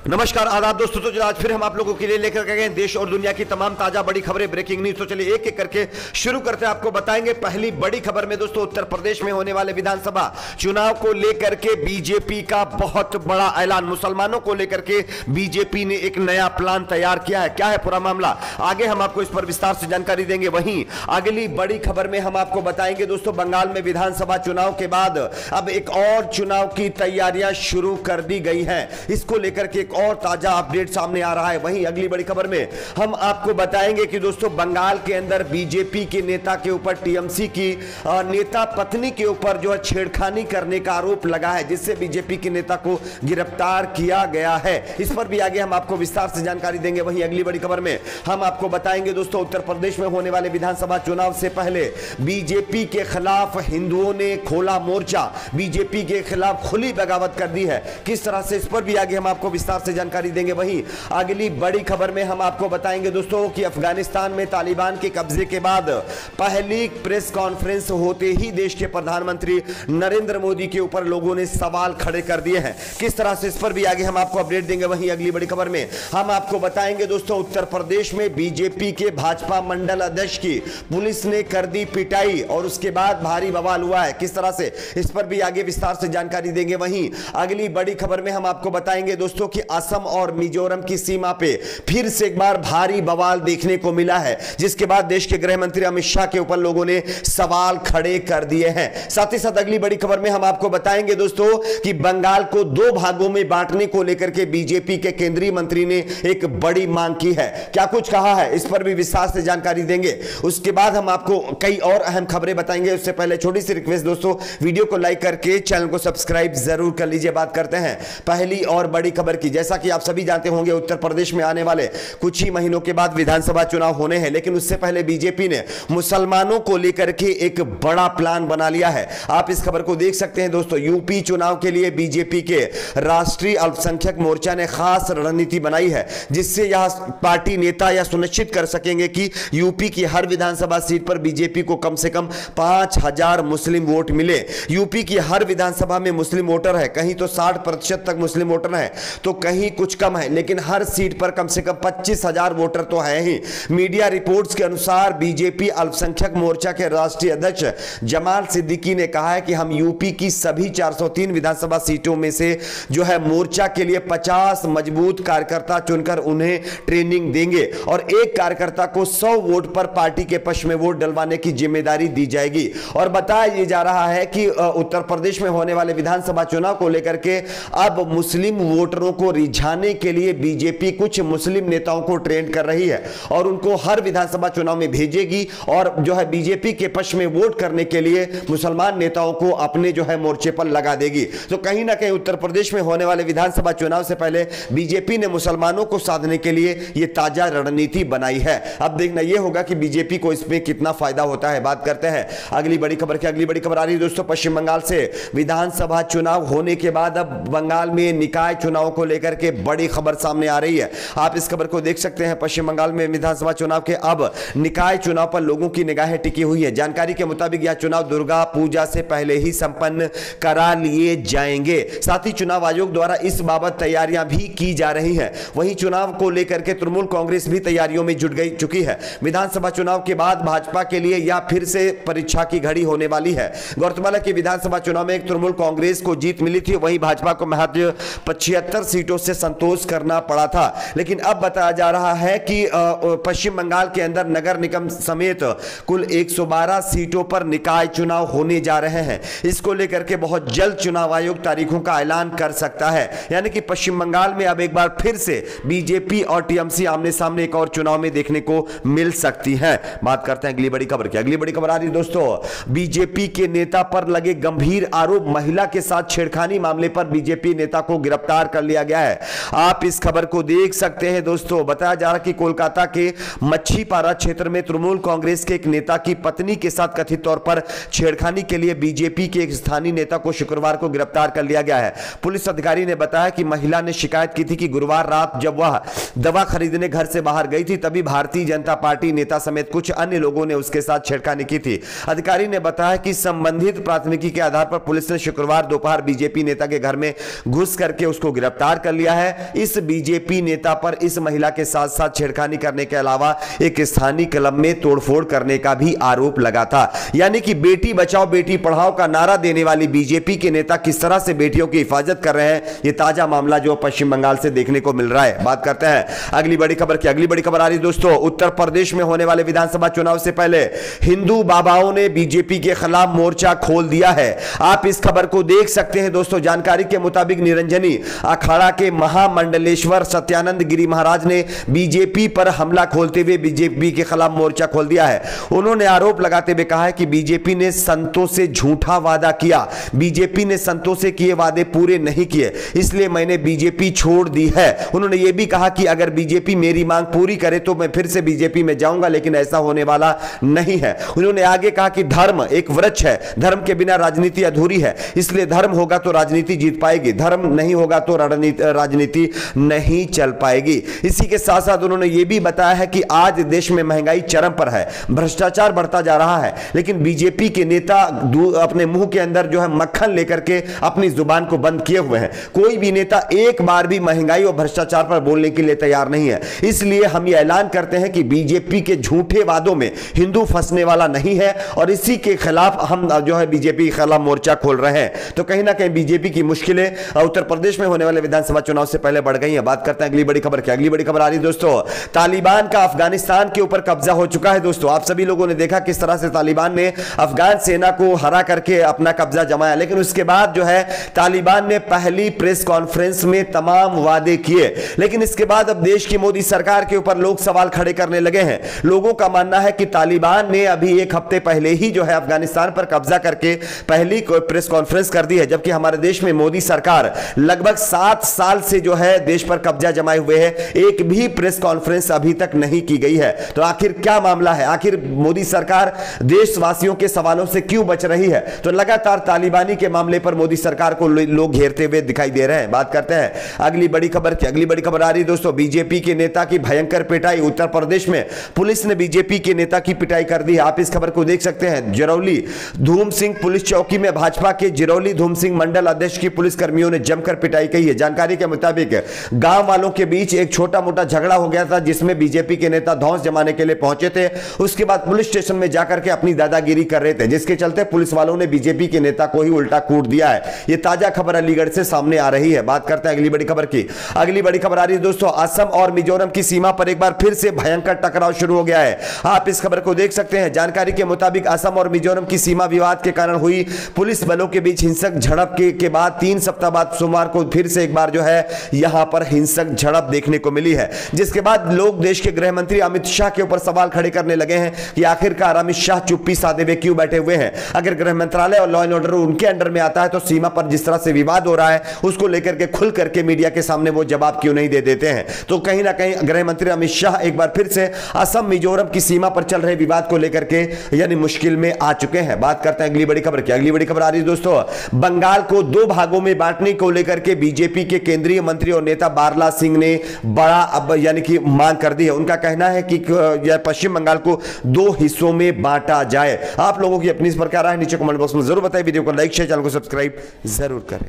नमस्कार आदाब दोस्तों। तो आज फिर हम आप लोगों के लिए लेकर के गए देश और दुनिया की तमाम ताजा बड़ी खबरें, ब्रेकिंग न्यूज। तो चलिए एक एक करके शुरू करते हैं। आपको बताएंगे पहली बड़ी खबर में दोस्तों, उत्तर प्रदेश में होने वाले विधानसभा चुनाव को लेकर के बीजेपी का बहुत बड़ा ऐलान। मुसलमानों को लेकर के बीजेपी ने एक नया प्लान तैयार किया है। क्या है पूरा मामला, आगे हम आपको इस पर विस्तार से जानकारी देंगे। वहीं अगली बड़ी खबर में हम आपको बताएंगे दोस्तों, बंगाल में विधानसभा चुनाव के बाद अब एक और चुनाव की तैयारियां शुरू कर दी गई हैं। इसको लेकर के और ताजा अपडेट सामने आ रहा है। वहीं अगली बड़ी खबर में हम आपको बताएंगे कि दोस्तों, बंगाल के अंदर बीजेपी के नेता के ऊपर टीएमसी की नेता पत्नी के ऊपर जो है छेड़खानी करने का आरोप लगा है, जिससे बीजेपी के नेता को गिरफ्तार किया गया है। इस पर भी आगे हम आपको विस्तार से जानकारी देंगे। वहीं अगली बड़ी खबर में हम आपको बताएंगे दोस्तों, उत्तर प्रदेश में होने वाले विधानसभा चुनाव से पहले बीजेपी के खिलाफ हिंदुओं ने खोला मोर्चा, बीजेपी के खिलाफ खुली बगावत कर दी है। किस तरह से, इस पर भी आगे हम आपको विस्तार से जानकारी देंगे। वहीं अगली बड़ी खबर में हम आपको बताएंगे दोस्तों कि अफगानिस्तान में तालिबान के कब्जे के बाद पहली प्रेस कॉन्फ्रेंस होते ही देश के प्रधानमंत्री नरेंद्र मोदी के ऊपर लोगों ने सवाल खड़े कर दिए हैं। किस तरह से, इस पर भी आगे हम आपको अपडेट देंगे। वहीं अगली बड़ी खबर में हम आपको बताएंगे दोस्तों, उत्तर प्रदेश में बीजेपी के भाजपा मंडल अध्यक्ष की पुलिस ने कर दी पिटाई और उसके बाद भारी बवाल हुआ है। किस तरह से, इस पर भी आगे विस्तार से जानकारी देंगे। वहीं अगली बड़ी खबर में हम आपको बताएंगे दोस्तों कि असम और मिजोरम की सीमा पे फिर से एक बार भारी बवाल देखने को मिला है, जिसके बाद देश के गृह मंत्री अमित शाह के ऊपर लोगों ने सवाल खड़े कर दिए हैं। साथ ही साथ अगली बड़ी खबर में हम आपको बताएंगे दोस्तों कि बंगाल को दो भागों में बांटने को लेकर के बीजेपी के केंद्रीय मंत्री ने एक बड़ी मांग की है। क्या कुछ कहा है, इस पर भी विस्तार से जानकारी देंगे। उसके बाद हम आपको कई और अहम खबरें बताएंगे। उससे पहले छोटी सी रिक्वेस्ट दोस्तों, वीडियो को लाइक करके चैनल को सब्सक्राइब जरूर कर लीजिए। बात करते हैं पहली और बड़ी खबर की। जैसा कि आप सभी जानते होंगे, उत्तर प्रदेश में आने वाले कुछ ही महीनों के बाद विधानसभा चुनाव होने हैं, लेकिन उससे पहले बीजेपी ने मुसलमानों को लेकर के एक बड़ा प्लान बना लिया है। आप इस खबर को देख सकते हैं दोस्तों। यूपी चुनाव के लिए बीजेपी के राष्ट्रीय अल्पसंख्यक मोर्चा ने खास रणनीति बनाई है, जिससे यह पार्टी नेता यह सुनिश्चित कर सकेंगे कि यूपी की हर विधानसभा सीट पर बीजेपी को कम से कम 5000 मुस्लिम वोट मिले। यूपी की हर विधानसभा में मुस्लिम वोटर है, कहीं तो 60% तक मुस्लिम वोटर है तो कहीं कुछ कम है, लेकिन हर सीट पर कम से कम 25,000 वोटर तो है ही। मीडिया रिपोर्ट्स के अनुसार बीजेपी अल्पसंख्यक मोर्चा के राष्ट्रीय अध्यक्ष जमाल सिद्दीकी ने कहा है कि हम यूपी की सभी 403 विधानसभा सीटों में से जो है मोर्चा के लिए 50 मजबूत कार्यकर्ता चुनकर उन्हें ट्रेनिंग देंगे और एक कार्यकर्ता को 100 वोट पर पार्टी के पक्ष में वोट डलवाने की जिम्मेदारी दी जाएगी। और बताया जा रहा है कि उत्तर प्रदेश में होने वाले विधानसभा चुनाव को लेकर के अब मुस्लिम वोटरों को रिझाने के लिए बीजेपी कुछ मुस्लिम नेताओं को ट्रेन कर रही है और उनको हर विधानसभा चुनाव में भेजेगी और जो है बीजेपी के पक्ष में वोट करने के लिए मुसलमान नेताओं को अपने जो है मोर्चे पर लगा देगी। तो कहीं ना कहीं उत्तर प्रदेश में होने वाले विधानसभा चुनाव से पहले बीजेपी ने मुसलमानों को साधने के लिए यह ताजा रणनीति बनाई है। अब देखना यह होगा कि बीजेपी को इसमें कितना फायदा होता है। बात करते हैं अगली बड़ी खबर की। अगली बड़ी खबर आ रही है दोस्तों, पश्चिम बंगाल से विधानसभा चुनाव होने के बाद अब बंगाल में निकाय चुनाव को लेकर के बड़ी खबर सामने आ रही है। आप इस खबर को देख सकते हैं। पश्चिम बंगाल में विधानसभा चुनाव के अब निकाय चुनाव पर लोगों की निगाहें टिकी हुई है। जानकारी के मुताबिक यह चुनाव दुर्गा पूजा से पहले ही संपन्न करा लिए जाएंगे। साथ ही चुनाव आयोग द्वारा इस बाबत तैयारियां भी की जा रही हैं। वहीं चुनाव को लेकर के तृणमूल कांग्रेस भी तैयारियों में जुट चुकी है। विधानसभा चुनाव के बाद भाजपा के लिए यह फिर से परीक्षा की घड़ी होने वाली है। गौरतलब है कि विधानसभा चुनाव में तृणमूल कांग्रेस को जीत मिली थी, वहीं भाजपा को महज 75 सीटों से संतोष करना पड़ा था। लेकिन अब बताया जा रहा है कि पश्चिम बंगाल के अंदर नगर निगम समेत कुल 112 सीटों पर निकाय चुनाव होने जा रहे हैं। इसको लेकर के बहुत जल्द चुनाव आयोग तारीखों का ऐलान कर सकता है। यानी कि पश्चिम बंगाल में अब एक बार फिर से बीजेपी और टीएमसी आमने सामने एक और चुनाव में देखने को मिल सकती है। बात करते हैं अगली बड़ी खबर की। अगली बड़ी खबर आ रही है दोस्तों, बीजेपी के नेता पर लगे गंभीर आरोप, महिला के साथ छेड़खानी मामले पर बीजेपी नेता को गिरफ्तार कर लिया गया है। आप इस खबर को देख सकते हैं दोस्तों। बताया जा रहा है कि कोलकाता के मच्छीपारा क्षेत्र में तृणमूल कांग्रेस के एक नेता की पत्नी के साथ कथित तौर पर छेड़खानी के लिए बीजेपी के एक स्थानीय नेता को शुक्रवार को गिरफ्तार कर लिया गया है। पुलिस अधिकारी ने बताया कि महिला ने शिकायत की थी कि गुरुवार रात जब वह दवा खरीदने घर से बाहर गई थी, तभी भारतीय जनता पार्टी नेता समेत कुछ अन्य लोगों ने उसके साथ छेड़खानी की थी। अधिकारी ने बताया कि संबंधित प्राथमिकी के आधार पर पुलिस ने शुक्रवार दोपहर बीजेपी नेता के घर में घुस करके उसको गिरफ्तार कर कर लिया है। इस बीजेपी नेता पर इस महिला के साथ साथ छेड़खानी करने के अलावा एक स्थानीय क्लब में तोड़फोड़ करने का भी आरोप लगा था। यानी कि बेटी बचाओ बेटी पढ़ाओ का नारा देने वाली बीजेपी के नेता किस तरह से बेटियों की हिफाजत कर रहे हैं, यह ताजा मामला जो पश्चिम बंगाल से देखने को मिल रहा है। बात करते हैं अगली बड़ी खबर की। अगली बड़ी खबर आ रही दोस्तों, उत्तर प्रदेश में होने वाले विधानसभा चुनाव से पहले हिंदू बाबाओं ने बीजेपी के खिलाफ मोर्चा खोल दिया है। आप इस खबर को देख सकते हैं दोस्तों। जानकारी के मुताबिक निरंजनी अखाड़ा के महामंडलेश्वर सत्यानंद गिरी महाराज ने बीजेपी पर हमला खोलते हुए बीजेपी के खिलाफ मोर्चा खोल दिया है। उन्होंने आरोप लगाते हुए कहा है कि बीजेपी ने संतों से झूठा वादा किया, बीजेपी ने संतों से किए वादे पूरे नहीं किए, इसलिए मैंने बीजेपी छोड़ दी है। उन्होंने यह भी कहा कि अगर बीजेपी मेरी मांग पूरी करे तो मैं फिर से बीजेपी में जाऊंगा, लेकिन ऐसा होने वाला नहीं है। उन्होंने आगे कहा कि धर्म एक वृक्ष है, धर्म के बिना राजनीति अधूरी है, इसलिए धर्म होगा तो राजनीति जीत पाएगी, धर्म नहीं होगा तो राजनीति नहीं चल पाएगी। इसी के साथ साथ उन्होंने यह भी बताया है कि आज देश में महंगाई चरम पर है, भ्रष्टाचार बढ़ता जा रहा है, लेकिन बीजेपी के नेता अपने मुंह के अंदर जो है मक्खन लेकर के अपनी जुबान को बंद किए हुए हैं। कोई भी नेता एक बार भी महंगाई और भ्रष्टाचार पर बोलने के लिए तैयार नहीं है। इसलिए हम ये ऐलान करते हैं कि बीजेपी के झूठे वादों में हिंदू फंसने वाला नहीं है और इसी के खिलाफ हम जो है बीजेपी के खिलाफ मोर्चा खोल रहे हैं। तो कहीं ना कहीं बीजेपी की मुश्किलें उत्तर प्रदेश में होने वाले विधानसभा चुनाव से पहले बढ़ गई हैं। बात करते हैं अगली बड़ी खबर की। अगली बड़ी खबर आ रही है दोस्तों, तालिबान का अफगानिस्तान के ऊपर कब्जा हो चुका है। दोस्तों आप सभी लोगों ने देखा किस तरह से तालिबान ने अफगान सेना को हरा करके अपना कब्जा जमाया, लेकिन उसके बाद जो है तालिबान ने पहली प्रेस कॉन्फ्रेंस में तमाम वादे किए, लेकिन इसके बाद अब देश की मोदी सरकार के ऊपर लोग सवाल खड़े करने लगे हैं। लोगों का मानना है कि तालिबान ने अभी एक हफ्ते पहले ही जो है अफगानिस्तान पर कब्जा करके पहली प्रेस कॉन्फ्रेंस कर दी है, जबकि हमारे देश में मोदी सरकार लगभग 7 साल से जो है देश पर कब्जा जमाए हुए है, एक भी प्रेस कॉन्फ्रेंस अभी तक नहीं की गई है। तो आखिर क्या मामला है, आखिर मोदी सरकार देशवासियों के सवालों से क्यों बच रही है? तो लगातार तालिबानी के मामले पर मोदी सरकार को लोग घेरते हुए दिखाई दे रहे हैं। बात करते हैं अगली बड़ी खबर की। अगली बड़ी खबर आ रही दोस्तों, बीजेपी के नेता की भयंकर पिटाई। उत्तर प्रदेश में पुलिस ने बीजेपी के नेता की पिटाई कर दी है। आप इस खबर को देख सकते हैं। जिरौली धूम सिंह पुलिस चौकी में भाजपा के जिरौली धूम सिंह मंडल अध्यक्ष की पुलिस कर्मियों ने जमकर पिटाई की है। जानकारी के मुताबिक गांव वालों के बीच एक छोटा मोटा झगड़ा हो गया था, जिसमें बीजेपी के नेता धौंस जमाने के लिए पहुंचे थे। उसके बाद पुलिस स्टेशन में जाकर के अपनी दादागिरी कर रहे थे, जिसके चलते पुलिस वालों ने बीजेपी के नेता को ही उल्टा कूट दिया है। यह ताजा खबर अलीगढ़ से सामने आ रही है। बात करते हैं अगली बड़ी खबर की। अगली बड़ी खबर आ रही है दोस्तों, असम और मिजोरम की सीमा पर एक बार फिर से भयंकर टकराव शुरू हो गया है। आप इस खबर को देख सकते हैं। जानकारी के मुताबिक असम और मिजोरम की सीमा विवाद के कारण हुई पुलिस बलों के बीच हिंसक झड़प के बाद 3 सप्ताह बाद सोमवार को फिर से एक बार जो है यहां पर हिंसक झड़प देखने को मिली है, जिसके बाद लोग देश के गृह मंत्री अमित शाह के ऊपर सवाल खड़े करने लगे हैं कि आखिरकार अमित शाह चुप्पी साधे हुए क्यों बैठे हुए हैं। अगर गृह मंत्रालय और लॉ एंड ऑर्डर उनके अंडर में आता है तो सीमा पर जिस तरह से विवाद हो रहा है उसको लेकर के खुल करके मीडिया के सामने वो जवाब क्यों नहीं दे देते हैं। तो कहीं ना कहीं गृह मंत्री अमित शाह एक बार फिर से असम मिजोरम की सीमा पर चल रहे विवाद को लेकर के यानी मुश्किल में आ चुके हैं। बात करते हैं अगली बड़ी खबर की। अगली बड़ी खबर आ रही है दोस्तों, बंगाल को 2 भागों में बांटने को लेकर के बीजेपी के केंद्रीय मंत्री और नेता बारला सिंह ने बड़ा अब यानी कि मांग कर दी है। उनका कहना है कि पश्चिम बंगाल को 2 हिस्सों में बांटा जाए। आप लोगों की अपनी इस पर क्या राय है नीचे कमेंट बॉक्स में जरूर बताएं। वीडियो को लाइक शेयर, चैनल को सब्सक्राइब जरूर करें।